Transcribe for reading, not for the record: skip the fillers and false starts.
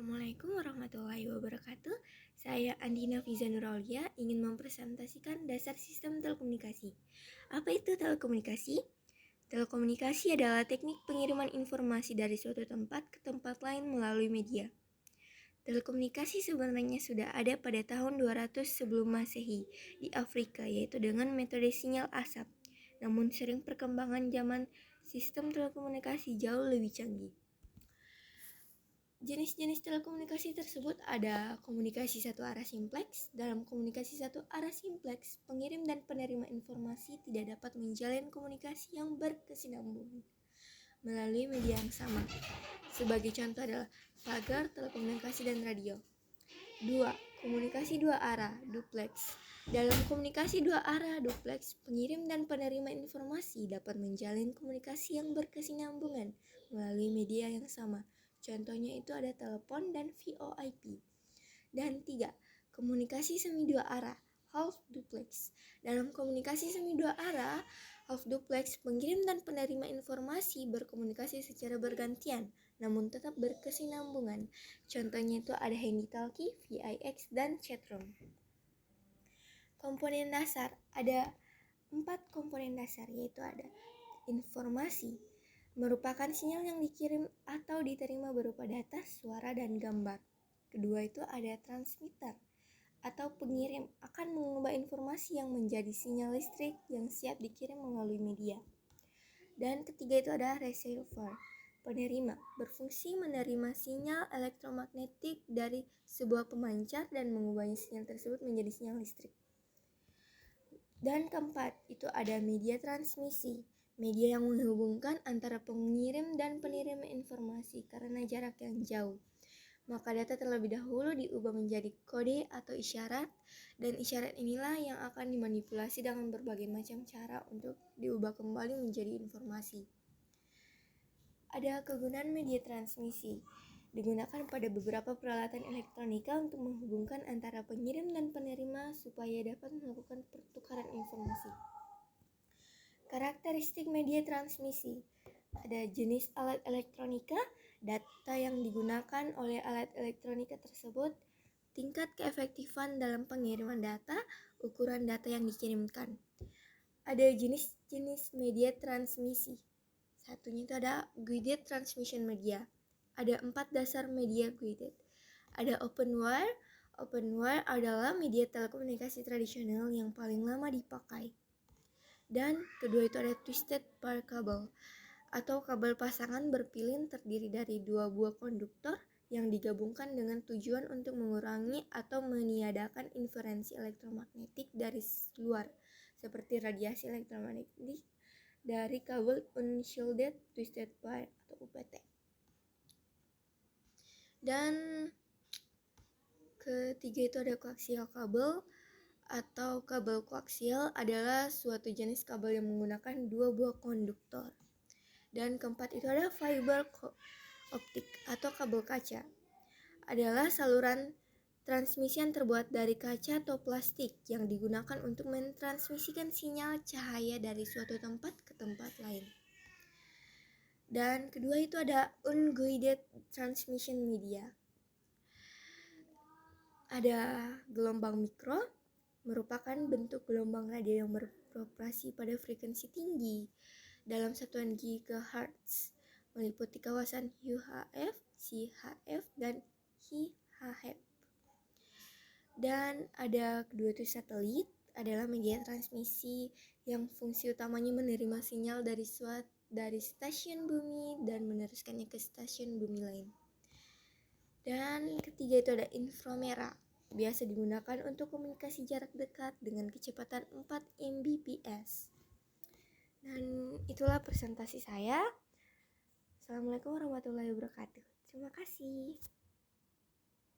Assalamualaikum warahmatullahi wabarakatuh. Saya Andina Fiza Nuraulia ingin mempresentasikan dasar sistem telekomunikasi. Apa itu telekomunikasi? Telekomunikasi adalah teknik pengiriman informasi dari suatu tempat ke tempat lain melalui media. Telekomunikasi sebenarnya sudah ada pada tahun 200 sebelum Masehi di Afrika, yaitu dengan metode sinyal asap. Namun sering perkembangan zaman sistem telekomunikasi jauh lebih canggih. Jenis-jenis telekomunikasi tersebut ada komunikasi satu arah simplex. Dalam komunikasi satu arah simplex, pengirim dan penerima informasi tidak dapat menjalin komunikasi yang berkesinambungan melalui media yang sama. Sebagai contoh adalah pagar, telekomunikasi, dan radio. 2. Komunikasi dua arah, duplex. Dalam komunikasi dua arah, duplex, pengirim dan penerima informasi dapat menjalin komunikasi yang berkesinambungan melalui media yang sama. Contohnya itu ada telepon dan VoIP. Dan 3. Komunikasi semi dua arah, half duplex. Dalam komunikasi semi dua arah, half duplex, pengirim dan penerima informasi berkomunikasi secara bergantian, namun tetap berkesinambungan. Contohnya itu ada handy-talkie, VIX, dan chatroom. Komponen dasar, ada 4 komponen dasar, yaitu ada informasi, merupakan sinyal yang dikirim atau diterima berupa data, suara, dan gambar. Kedua itu ada transmitter atau pengirim akan mengubah informasi yang menjadi sinyal listrik yang siap dikirim melalui media. Dan ketiga itu ada receiver, penerima, berfungsi menerima sinyal elektromagnetik dari sebuah pemancar dan mengubahnya sinyal tersebut menjadi sinyal listrik. Dan keempat itu ada media transmisi, media yang menghubungkan antara pengirim dan penerima informasi karena jarak yang jauh. Maka data terlebih dahulu diubah menjadi kode atau isyarat, dan isyarat inilah yang akan dimanipulasi dengan berbagai macam cara untuk diubah kembali menjadi informasi. Ada kegunaan media transmisi, digunakan pada beberapa peralatan elektronika untuk menghubungkan antara pengirim dan penerima supaya dapat melakukan pertukaran informasi. Karakteristik media transmisi, ada jenis alat elektronika, data yang digunakan oleh alat elektronika tersebut, tingkat keefektifan dalam pengiriman data, ukuran data yang dikirimkan. Ada jenis-jenis media transmisi. Satunya itu ada guided transmission media. Ada 4 dasar media guided. Ada open wire. Open wire adalah media telekomunikasi tradisional yang paling lama dipakai. Dan kedua itu ada twisted pair cable atau kabel pasangan berpilin terdiri dari 2 buah konduktor yang digabungkan dengan tujuan untuk mengurangi atau meniadakan interferensi elektromagnetik dari luar seperti radiasi elektromagnetik dari kabel unshielded twisted pair atau UPT. Dan ketiga itu ada koaksial kabel atau kabel koaksial adalah suatu jenis kabel yang menggunakan 2 buah konduktor. Dan keempat itu ada fiber optik atau kabel kaca. Adalah saluran transmisi yang terbuat dari kaca atau plastik yang digunakan untuk mentransmisikan sinyal cahaya dari suatu tempat ke tempat lain. Dan kedua itu ada unguided transmission media. Ada gelombang mikro, merupakan bentuk gelombang radio yang beroperasi pada frekuensi tinggi dalam satuan gigahertz, meliputi kawasan UHF, CHF, dan HIHF. Dan ada kedua itu satelit, adalah media transmisi yang fungsi utamanya menerima sinyal dari stasiun bumi dan meneruskannya ke stasiun bumi lain. Dan ketiga itu ada inframerah, biasa digunakan untuk komunikasi jarak dekat dengan kecepatan 4 Mbps. Dan itulah presentasi saya. Assalamualaikum warahmatullahi wabarakatuh. Terima kasih.